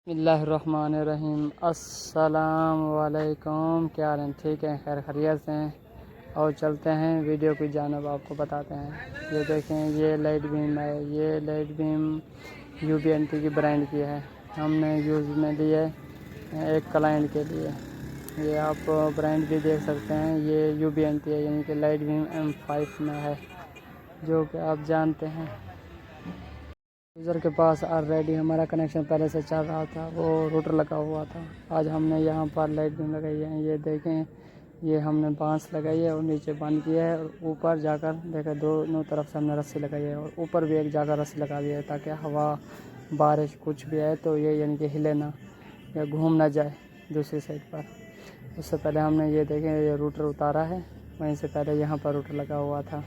बिस्मिल्लाहिर्रहमानिर्रहीम। अस्सलाम वालेकुम। क्या हाल है? ठीक है, खैर खैरियत से हैं। और चलते हैं वीडियो की जानिब, आपको बताते हैं। ये देखें, ये लाइट बीम है। ये लाइट बीम UBNT की ब्रांड की है। हमने यूज़ में ली है एक क्लाइंट के लिए। ये आप ब्रांड भी देख सकते हैं। ये UBNT है, यानी कि लाइट बीम M5 में है, जो कि आप जानते हैं। यूज़र के पास ऑलरेडी हमारा कनेक्शन पहले से चल रहा था, वो रूटर लगा हुआ था। आज हमने यहाँ पर लाइट बीम लगाई है। ये देखें, ये हमने बांस लगाई है और नीचे बंद किया है, और ऊपर जाकर देखें दोनों तरफ से हमने रस्सी लगाई है, और ऊपर भी एक जाकर रस्सी लगा दी है, ताकि हवा बारिश कुछ भी आए तो ये यानी कि हिले ना या घूम ना जाए दूसरी साइड पर। उससे पहले हमने ये देखें, ये रूटर उतारा है, वहीं से पहले यहाँ पर रूटर लगा हुआ था।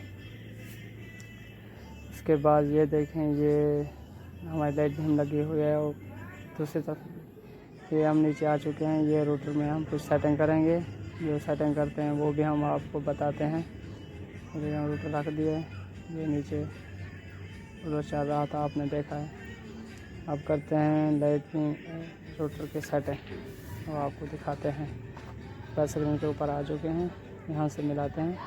उसके बाद ये देखें, ये हमारी लाइट बीम लगी हुई है, और दूसरी तरफ ये हम नीचे आ चुके हैं। ये रूटर में हम कुछ सेटिंग करेंगे, जो सेटिंग करते हैं वो भी हम आपको बताते हैं। ये हम रूटर रख दिए, ये नीचे उधर चल रहा था, आपने देखा है। अब करते हैं लाइट बीम रूटर की सेटिंग और आपको दिखाते हैं। 10 के ऊपर आ चुके हैं, यहाँ से मिलाते हैं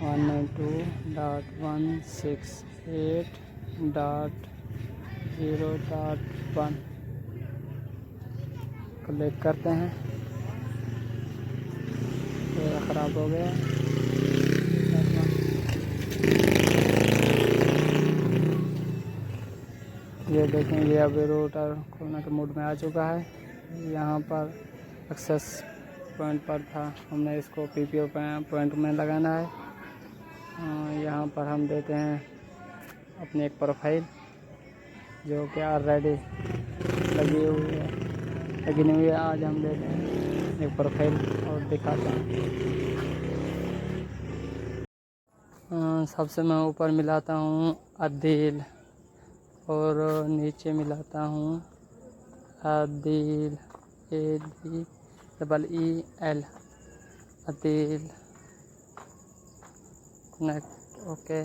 192.168.0.1 क्लिक करते हैं। तो ख़राब हो गया। ये देखें, ये अभी रूटर खोलने के मूड में आ चुका है। यहाँ पर एक्सेस पॉइंट पर था, हमने इसको PPO पॉइंट में लगाना है। यहाँ पर हम देते हैं अपनी एक प्रोफाइल, जो कि ऑलरेडी लगी हुई है, लगी नहीं हुई है। आज हम देते हैं एक प्रोफाइल और दिखाते हैं। सबसे मैं ऊपर मिलाता हूँ अदील, और नीचे मिलाता हूँ Adeel, ADEEL, Adeel connect. Okay,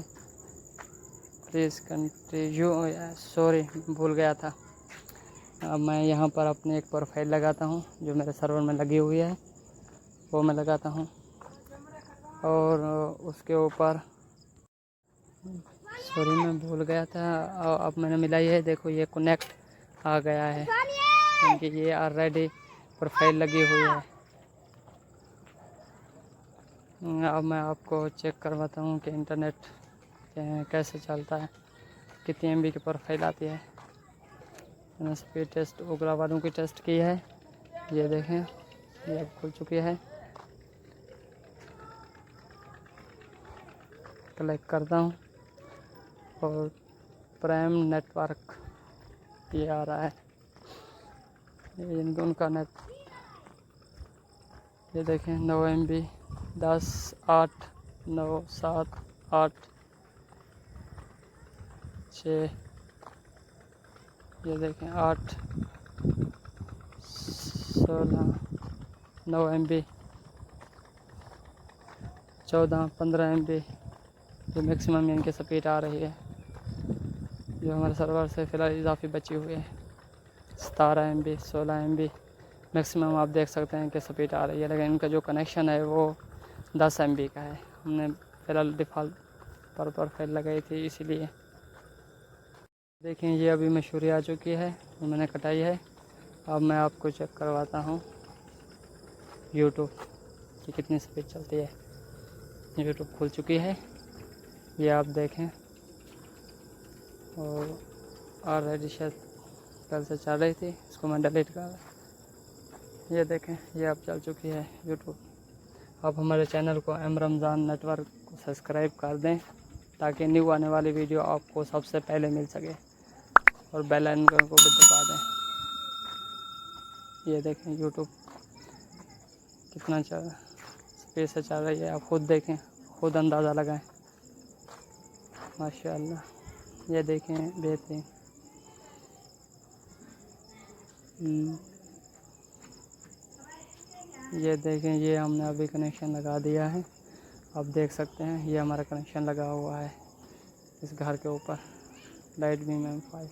please continue. Sorry, भूल गया था। अब मैं यहाँ पर अपनी एक प्रोफाइल लगाता हूँ, जो मेरे सर्वर में लगी हुई है, वो मैं लगाता हूँ। और उसके ऊपर सॉरी, मैं भूल गया था। अब मैंने मिलाई है, देखो ये कनेक्ट आ गया है, क्योंकि ये ऑलरेडी प्रोफाइल लगी हुई है। अब मैं आपको चेक करवाता हूँ कि इंटरनेट कैसे चलता है, कितनी MB की प्रोफाइल आती है। मैंने स्पीड टेस्ट ओगरा वालों की टेस्ट की है। ये देखें, ये अब खुल चुकी है। क्लिक करता हूँ और प्राइम नेटवर्क ये आ रहा है, ये इन दोनों का नेट। ये देखें 9 MB, 10, 8, 9, 7, 8, 6। ये देखें 8, 16, 9 MB, 14, 15 MB। जो मैक्सिमम इनकी स्पीड आ रही है, जो हमारे सर्वर से फ़िलहाल इजाफी बची हुई है। 17 MB, 16 MB मैक्सिमम आप देख सकते हैं कि स्पीड आ रही है। लेकिन इनका जो कनेक्शन है वो 10 MB का है। हमने फ़िलहाल डिफ़ॉल्ट पर प्रोफाइल लगाई थी, इसीलिए। देखें, ये अभी मशहूरी आ चुकी है, मैंने कटाई है। अब मैं आपको चेक करवाता हूँ यूट्यूब की कितनी स्पीड चलती है। यूट्यूब खुल चुकी है, ये आप देखें। और ऑलरेडी शायद कल से चल रही थी, इसको मैं डिलीट कर। ये देखें, ये अब चल चुकी है यूट्यूब। आप हमारे चैनल को M रमज़ान नेटवर्क को सब्सक्राइब कर दें, ताकि न्यू आने वाली वीडियो आपको सबसे पहले मिल सके, और बेल आइकन को भी दबा दें। ये देखें यूट्यूब कितना स्पीड से चल रही है, आप खुद देखें, खुद अंदाज़ा लगाएं। माशाअल्लाह, ये देखें, बेहतरीन। ये देखें, ये हमने अभी कनेक्शन लगा दिया है। आप देख सकते हैं, ये हमारा कनेक्शन लगा हुआ है इस घर के ऊपर, लाइट बीम M5।